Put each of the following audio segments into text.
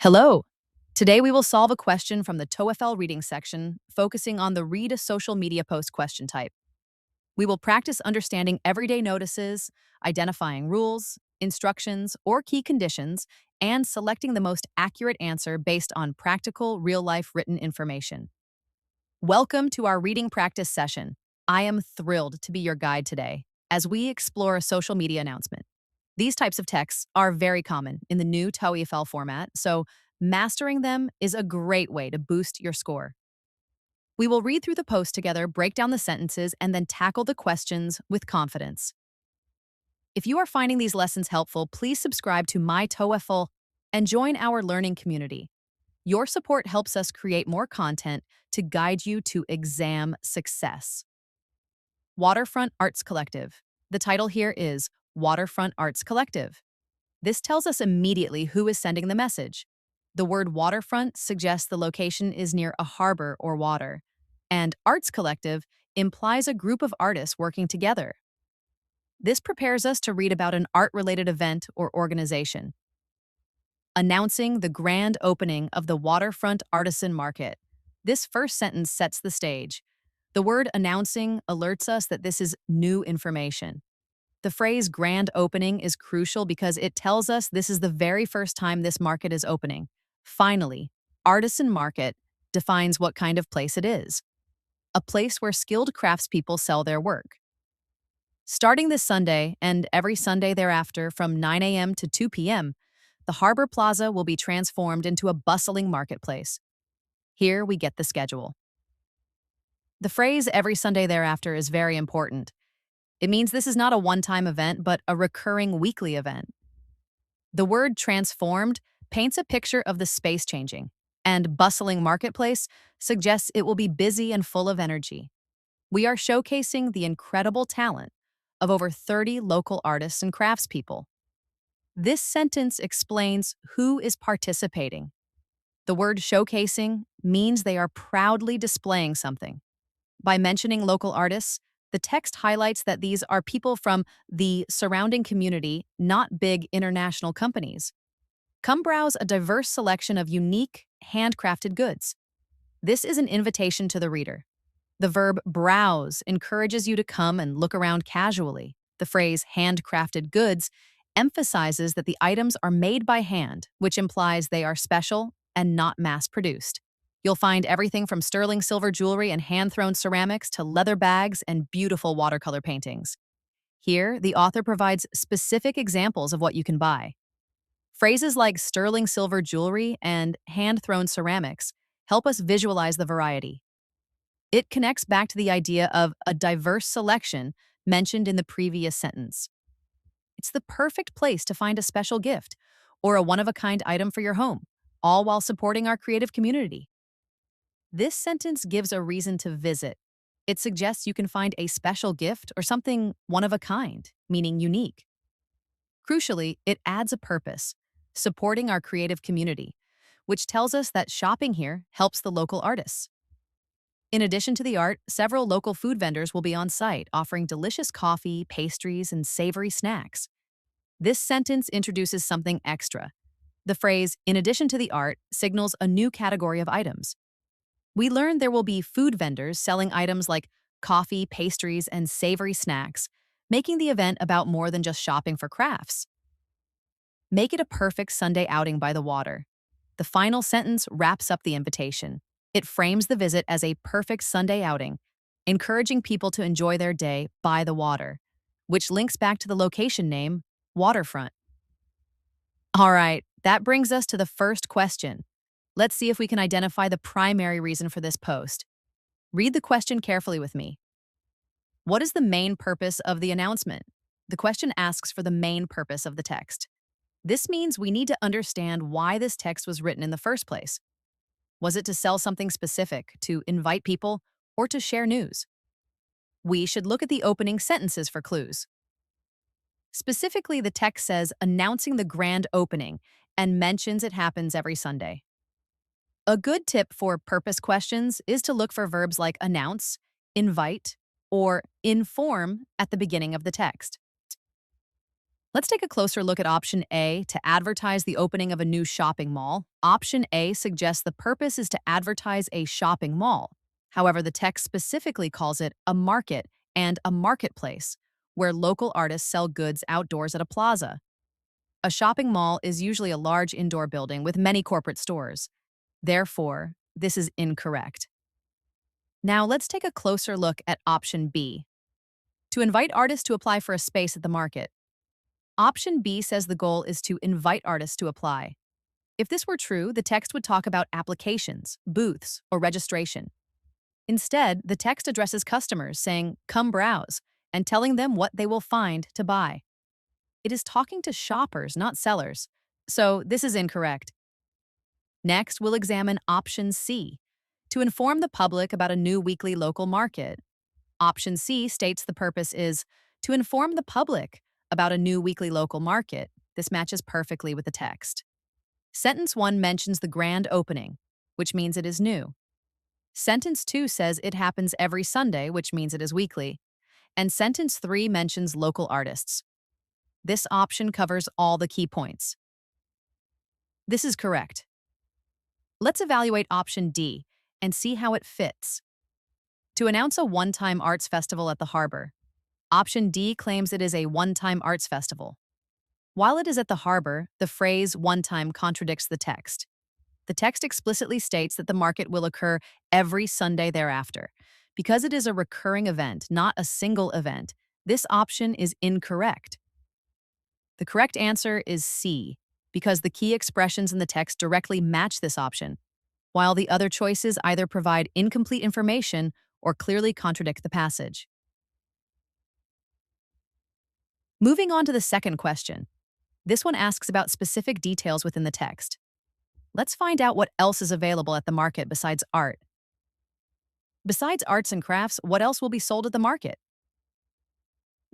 Hello. Today we will solve a question from the TOEFL reading section, focusing on the read a social media post question type. We will practice understanding everyday notices, identifying rules, instructions, or key conditions, and selecting the most accurate answer based on practical, real-life written information. Welcome to our reading practice session. I am thrilled to be your guide today as we explore a social media announcement. These types of texts are very common in the new TOEFL format, so mastering them is a great way to boost your score. We will read through the post together, break down the sentences, and then tackle the questions with confidence. If you are finding these lessons helpful, please subscribe to My TOEFL and join our learning community. Your support helps us create more content to guide you to exam success. Waterfront Arts Collective. The title here is Waterfront Arts Collective. This tells us immediately who is sending the message. The word waterfront suggests the location is near a harbor or water, and Arts Collective implies a group of artists working together. This prepares us to read about an art-related event or organization. Announcing the grand opening of the Waterfront Artisan Market. This first sentence sets the stage. The word announcing alerts us that this is new information. The phrase grand opening is crucial because it tells us this is the very first time this market is opening. Finally, artisan market defines what kind of place it is. A place where skilled craftspeople sell their work. Starting this Sunday and every Sunday thereafter from 9 a.m. to 2 p.m., the Harbor Plaza will be transformed into a bustling marketplace. Here we get the schedule. The phrase every Sunday thereafter is very important. It means this is not a one-time event, but a recurring weekly event. The word transformed paints a picture of the space changing, and bustling marketplace suggests it will be busy and full of energy. We are showcasing the incredible talent of over 30 local artists and craftspeople. This sentence explains who is participating. The word showcasing means they are proudly displaying something. By mentioning local artists, the text highlights that these are people from the surrounding community, not big international companies. Come browse a diverse selection of unique, handcrafted goods. This is an invitation to the reader. The verb browse encourages you to come and look around casually. The phrase handcrafted goods emphasizes that the items are made by hand, which implies they are special and not mass-produced. You'll find everything from sterling silver jewelry and hand-thrown ceramics to leather bags and beautiful watercolor paintings. Here, the author provides specific examples of what you can buy. Phrases like sterling silver jewelry and hand-thrown ceramics help us visualize the variety. It connects back to the idea of a diverse selection mentioned in the previous sentence. It's the perfect place to find a special gift or a one-of-a-kind item for your home, all while supporting our creative community. This sentence gives a reason to visit. It suggests you can find a special gift or something one of a kind, meaning unique. Crucially, it adds a purpose, supporting our creative community, which tells us that shopping here helps the local artists. In addition to the art, several local food vendors will be on site offering delicious coffee, pastries, and savory snacks. This sentence introduces something extra. The phrase, in addition to the art, signals a new category of items. We learn there will be food vendors selling items like coffee, pastries, and savory snacks, making the event about more than just shopping for crafts. Make it a perfect Sunday outing by the water. The final sentence wraps up the invitation. It frames the visit as a perfect Sunday outing, encouraging people to enjoy their day by the water, which links back to the location name, Waterfront. All right, that brings us to the first question. Let's see if we can identify the primary reason for this post. Read the question carefully with me. What is the main purpose of the announcement? The question asks for the main purpose of the text. This means we need to understand why this text was written in the first place. Was it to sell something specific, to invite people, or to share news? We should look at the opening sentences for clues. Specifically, the text says announcing the grand opening and mentions it happens every Sunday. A good tip for purpose questions is to look for verbs like announce, invite, or inform at the beginning of the text. Let's take a closer look at option A to advertise the opening of a new shopping mall. Option A suggests the purpose is to advertise a shopping mall. However, the text specifically calls it a market and a marketplace, where local artists sell goods outdoors at a plaza. A shopping mall is usually a large indoor building with many corporate stores. Therefore, this is incorrect. Now let's take a closer look at option B. To invite artists to apply for a space at the market. Option B says the goal is to invite artists to apply. If this were true, the text would talk about applications, booths, or registration. Instead, the text addresses customers, saying, "Come browse," and telling them what they will find to buy. It is talking to shoppers, not sellers. So this is incorrect. Next, we'll examine option C, to inform the public about a new weekly local market. Option C states the purpose is to inform the public about a new weekly local market. This matches perfectly with the text. Sentence 1 mentions the grand opening, which means it is new. Sentence 2 says it happens every Sunday, which means it is weekly. And sentence 3 mentions local artists. This option covers all the key points. This is correct. Let's evaluate option D and see how it fits. To announce a one-time arts festival at the harbor. Option D claims it is a one-time arts festival. While it is at the harbor, the phrase one-time contradicts the text. The text explicitly states that the market will occur every Sunday thereafter. Because it is a recurring event, not a single event, this option is incorrect. The correct answer is C, because the key expressions in the text directly match this option, while the other choices either provide incomplete information or clearly contradict the passage. Moving on to the second question. This one asks about specific details within the text. Let's find out what else is available at the market besides art. Besides arts and crafts, what else will be sold at the market?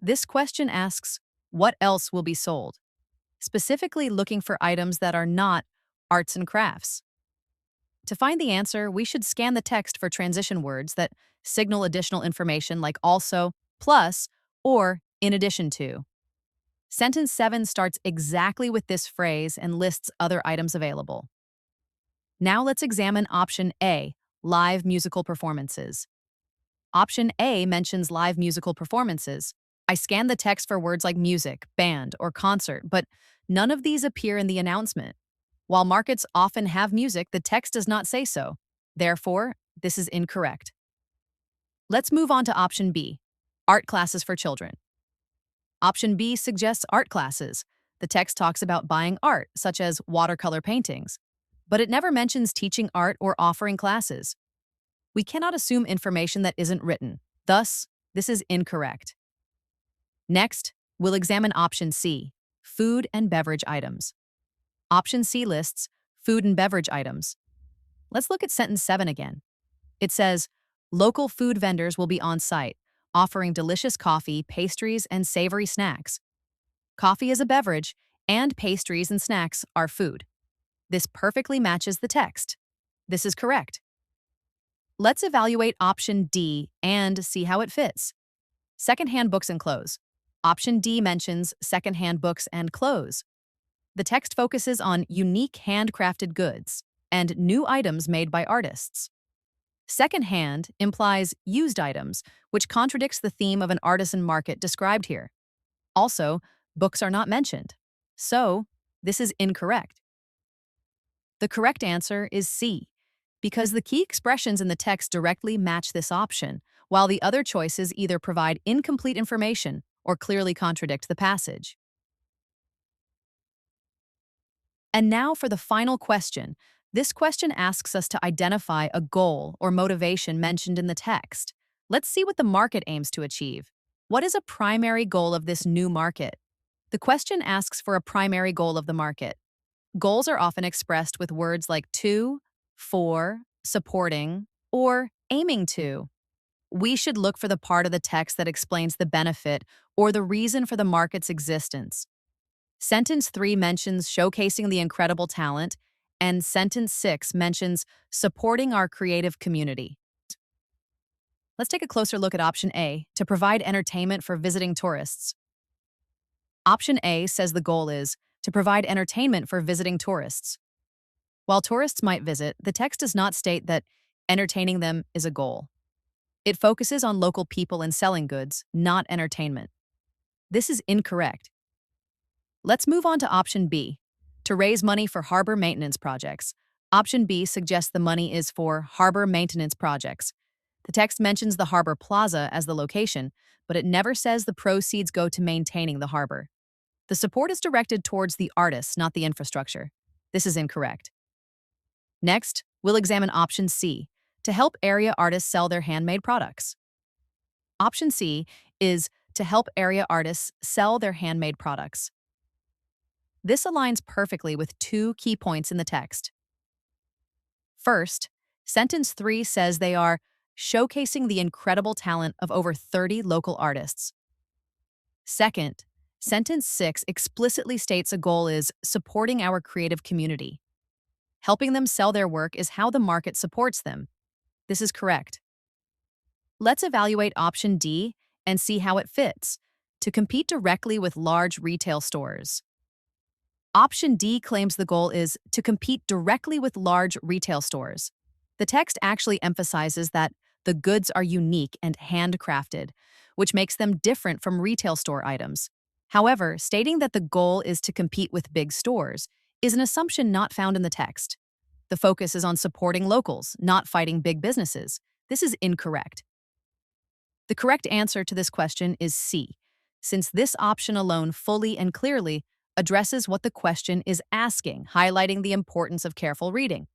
This question asks, what else will be sold? Specifically looking for items that are not arts and crafts. To find the answer, we should scan the text for transition words that signal additional information like also, plus, or in addition to. Sentence 7 starts exactly with this phrase and lists other items available. Now let's examine option A, live musical performances. Option A mentions live musical performances. I scanned the text for words like music, band, or concert, but none of these appear in the announcement. While markets often have music, the text does not say so. Therefore, this is incorrect. Let's move on to option B, art classes for children. Option B suggests art classes. The text talks about buying art, such as watercolor paintings, but it never mentions teaching art or offering classes. We cannot assume information that isn't written. Thus, this is incorrect. Next, we'll examine option C, food and beverage items. Option C lists food and beverage items. Let's look at sentence 7 again. It says, local food vendors will be on site, offering delicious coffee, pastries, and savory snacks. Coffee is a beverage, and pastries and snacks are food. This perfectly matches the text. This is correct. Let's evaluate option D and see how it fits. Secondhand books and clothes. Option D mentions secondhand books and clothes. The text focuses on unique handcrafted goods and new items made by artists. Secondhand implies used items, which contradicts the theme of an artisan market described here. Also, books are not mentioned. So, this is incorrect. The correct answer is C, because the key expressions in the text directly match this option, while the other choices either provide incomplete information or clearly contradict the passage. And now for the final question. This question asks us to identify a goal or motivation mentioned in the text. Let's see what the market aims to achieve. What is a primary goal of this new market? The question asks for a primary goal of the market. Goals are often expressed with words like to, for, supporting, or aiming to. We should look for the part of the text that explains the benefit or the reason for the market's existence. Sentence 3 mentions showcasing the incredible talent, and sentence 6 mentions supporting our creative community. Let's take a closer look at option A, to provide entertainment for visiting tourists. Option A says the goal is to provide entertainment for visiting tourists. While tourists might visit, the text does not state that entertaining them is a goal. It focuses on local people and selling goods, not entertainment. This is incorrect. Let's move on to option B, to raise money for harbor maintenance projects. Option B suggests the money is for harbor maintenance projects. The text mentions the harbor plaza as the location, but it never says the proceeds go to maintaining the harbor. The support is directed towards the artists, not the infrastructure. This is incorrect. Next, we'll examine option C, to help area artists sell their handmade products. Option C is to help area artists sell their handmade products. This aligns perfectly with two key points in the text. First, sentence 3 says they are showcasing the incredible talent of over 30 local artists. Second, sentence 6 explicitly states a goal is supporting our creative community. Helping them sell their work is how the market supports them. This is correct. Let's evaluate option D and see how it fits to compete directly with large retail stores. Option D claims the goal is to compete directly with large retail stores. The text actually emphasizes that the goods are unique and handcrafted, which makes them different from retail store items. However, stating that the goal is to compete with big stores is an assumption not found in the text. The focus is on supporting locals, not fighting big businesses. This is incorrect. The correct answer to this question is C, since this option alone fully and clearly addresses what the question is asking, highlighting the importance of careful reading.